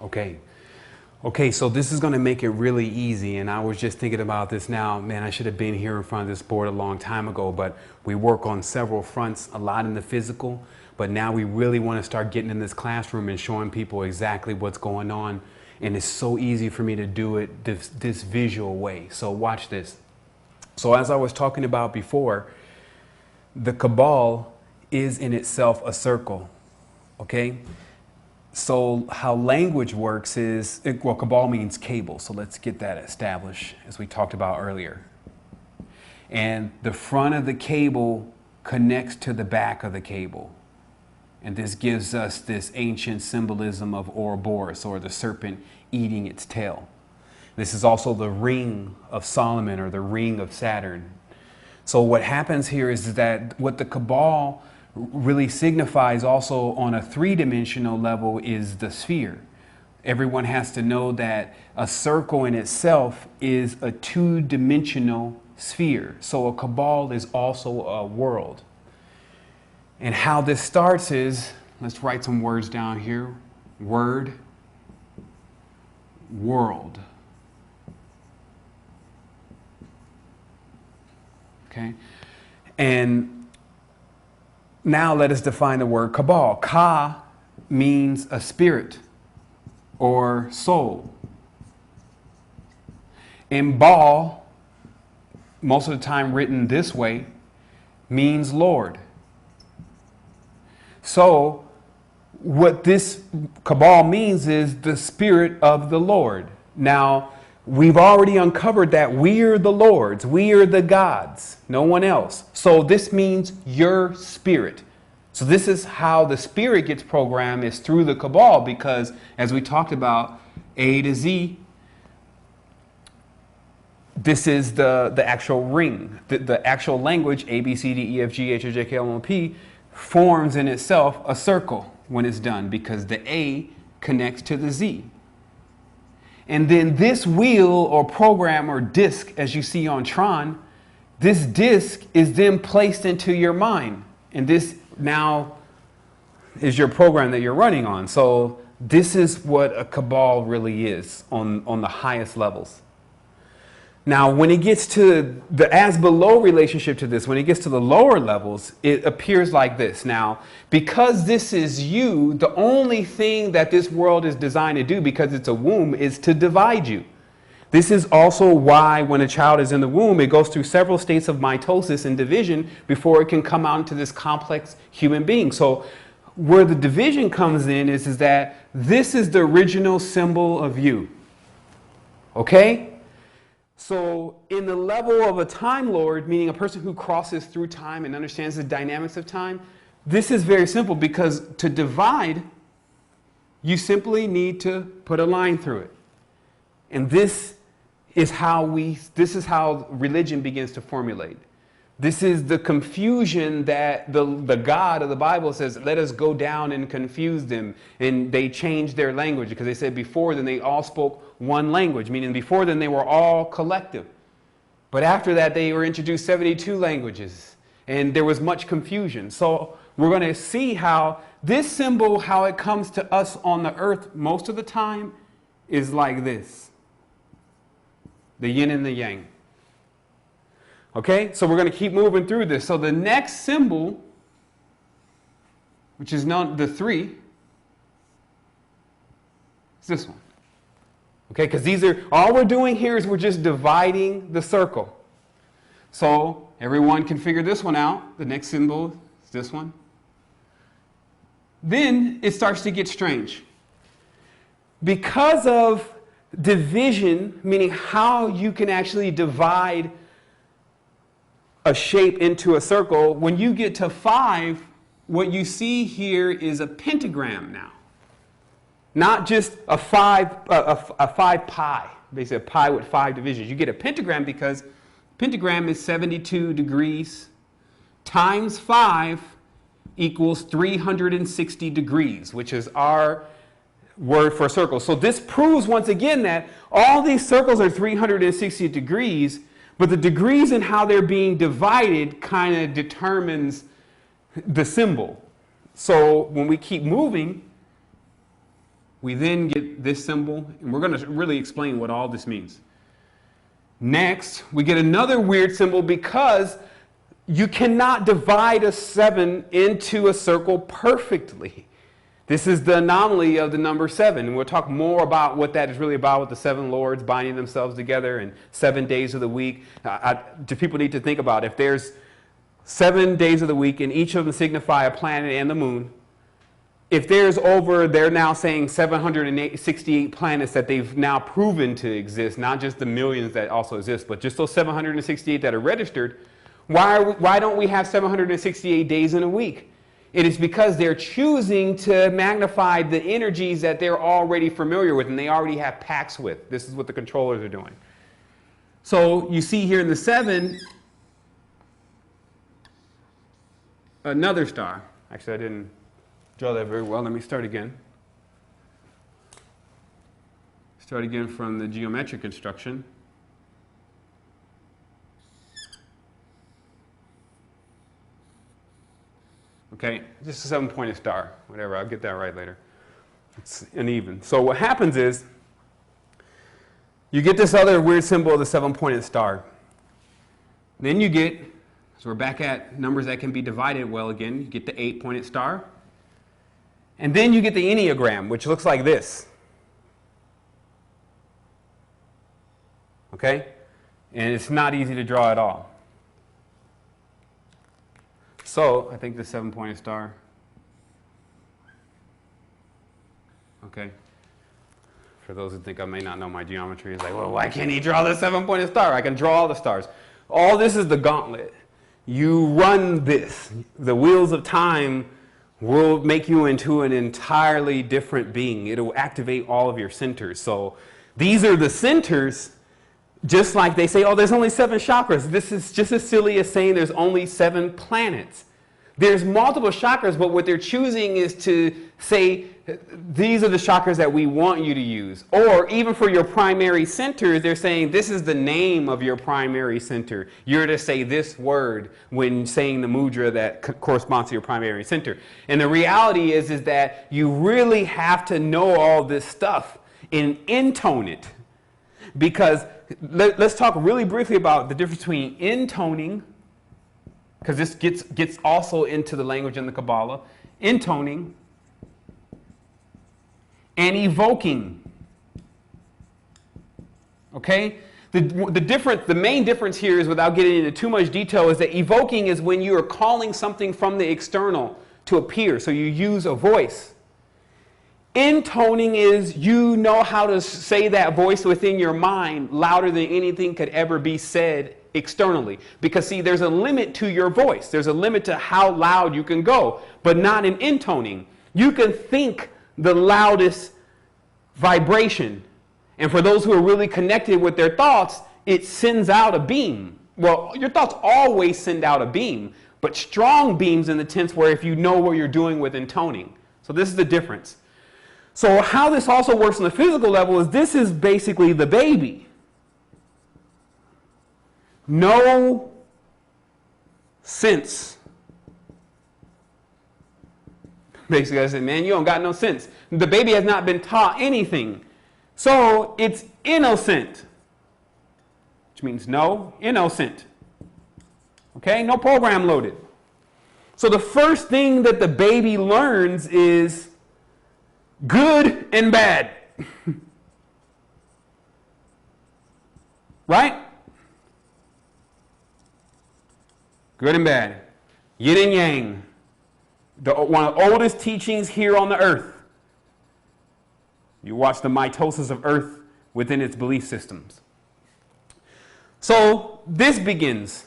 Okay. Okay, so this is going to make it really easy, and I was just thinking about this now. Man, I should have been here in front of this board a long time ago, but we work on several fronts, a lot in the physical, but now we really want to start getting in this classroom and showing people exactly what's going on, and it's so easy for me to do it this visual way. So watch this. So as I was talking about before, the cabal is in itself a circle, okay? So how language works is, well, cabal means cable. So let's get that established as we talked about earlier. And the front of the cable connects to the back of the cable. And this gives us this ancient symbolism of Ouroboros, or the serpent eating its tail. This is also the ring of Solomon, or the ring of Saturn. So what happens here is that what the cabal really signifies also on a three-dimensional level is the sphere. Everyone has to know that a circle in itself is a two-dimensional sphere. So a cabal is also a world. And how this starts is, let's write some words down here. Word, world. Okay? And now let us define the word cabal. Ka means a spirit or soul. And Baal, most of the time written this way, means Lord. So what this cabal means is the spirit of the Lord. Now, we've already uncovered that we're the Lords, we are the gods, no one else. So this means your spirit. So this is how the spirit gets programmed, is through the cabal, because as we talked about, A to Z, this is the actual ring. The actual language, A, B, C, D, E, F, G, H, I, J, K, L, M, P, forms in itself a circle when it's done, because the A connects to the Z. And then this wheel or program or disk, as you see on Tron, this disk is then placed into your mind. And this now is your program that you're running on. So this is what a cabal really is on the highest levels. Now, when it gets to the as below relationship to this, when it gets to the lower levels, it appears like this. Now, because this is you, the only thing that this world is designed to do, because it's a womb, is to divide you. This is also why when a child is in the womb, it goes through several states of mitosis and division before it can come out into this complex human being. So where the division comes in is that this is the original symbol of you. Okay? So in the level of a Time Lord, meaning a person who crosses through time and understands the dynamics of time, this is very simple, because to divide, you simply need to put a line through it. And this is how religion begins to formulate. This is the confusion that the God of the Bible says, let us go down and confuse them. And they changed their language, because they said before then they all spoke one language, meaning before then they were all collective. But after that they were introduced 72 languages, and there was much confusion. So we're going to see how this symbol, how it comes to us on the earth most of the time, is like this. The yin and the yang. Okay, so we're going to keep moving through this. So the next symbol, which is known, the 3, is this one. Okay, because these are, all we're doing here is we're just dividing the circle. So everyone can figure this one out. The next symbol is this one. Then it starts to get strange. Because of division, meaning how you can actually divide a shape into a circle, when you get to 5, what you see here is a pentagram now. Not just a 5 pi, basically a pi with 5 divisions. You get a pentagram because pentagram is 72 degrees times 5 equals 360 degrees, which is our word for a circle. So this proves once again that all these circles are 360 degrees, but the degrees in how they're being divided kind of determines the symbol. So when we keep moving, We then get this symbol, and we're going to really explain what all this means. Next, we get another weird symbol because you cannot divide a 7 into a circle perfectly. This is the anomaly of the number 7. And we'll talk more about what that is really about with the 7 lords binding themselves together and 7 days of the week. People need to think about if there's 7 days of the week and each of them signify a planet and the moon. If they're now saying 768 planets that they've now proven to exist, not just the millions that also exist, but just those 768 that are registered, why don't we have 768 days in a week? It is because they're choosing to magnify the energies that they're already familiar with and they already have pacts with. This is what the controllers are doing. So you see here in the 7, another star. Actually, I didn't draw that very well. Let me start again. Start again from the geometric instruction. Okay, just a 7-pointed star, whatever, I'll get that right later. It's uneven. So what happens is, you get this other weird symbol of the 7-pointed star. Then you get, so we're back at numbers that can be divided well again, you get the 8-pointed star. And then you get the Enneagram, which looks like this. Okay? And it's not easy to draw at all. So, I think the 7-pointed star. Okay. For those who think I may not know my geometry, it's like, well, why can't he draw the 7-pointed star? I can draw all the stars. All this is the gauntlet. You run this. The wheels of time will make you into an entirely different being. It will activate all of your centers. So, these are the centers. Just like they say, oh, there's only 7 chakras. This is just as silly as saying there's only 7 planets. There's multiple chakras, but what they're choosing is to say, these are the chakras that we want you to use. Or even for your primary center, they're saying, this is the name of your primary center. You're to say this word when saying the mudra that corresponds to your primary center. And the reality is that you really have to know all this stuff and intone it. Because let's talk really briefly about the difference between intoning, because this gets also into the language in the Kabbalah, intoning and evoking. Okay? The main difference here is, without getting into too much detail, is that evoking is when you are calling something from the external to appear. So you use a voice. Intoning is you know how to say that voice within your mind louder than anything could ever be said externally. Because see, there's a limit to your voice. There's a limit to how loud you can go, but not in intoning. You can think the loudest vibration. And for those who are really connected with their thoughts, it sends out a beam. Well, your thoughts always send out a beam, but strong beams in the sense where if you know what you're doing with intoning. So this is the difference. So how this also works on the physical level is this is basically the baby. No sense. Basically, I said, man, you don't got no sense. The baby has not been taught anything. So it's innocent, which means no, innocent. Okay, no program loaded. So the first thing that the baby learns is good and bad. Right? Good and bad. Yin and yang. One of the oldest teachings here on the earth. You watch the mitosis of earth within its belief systems. So this begins.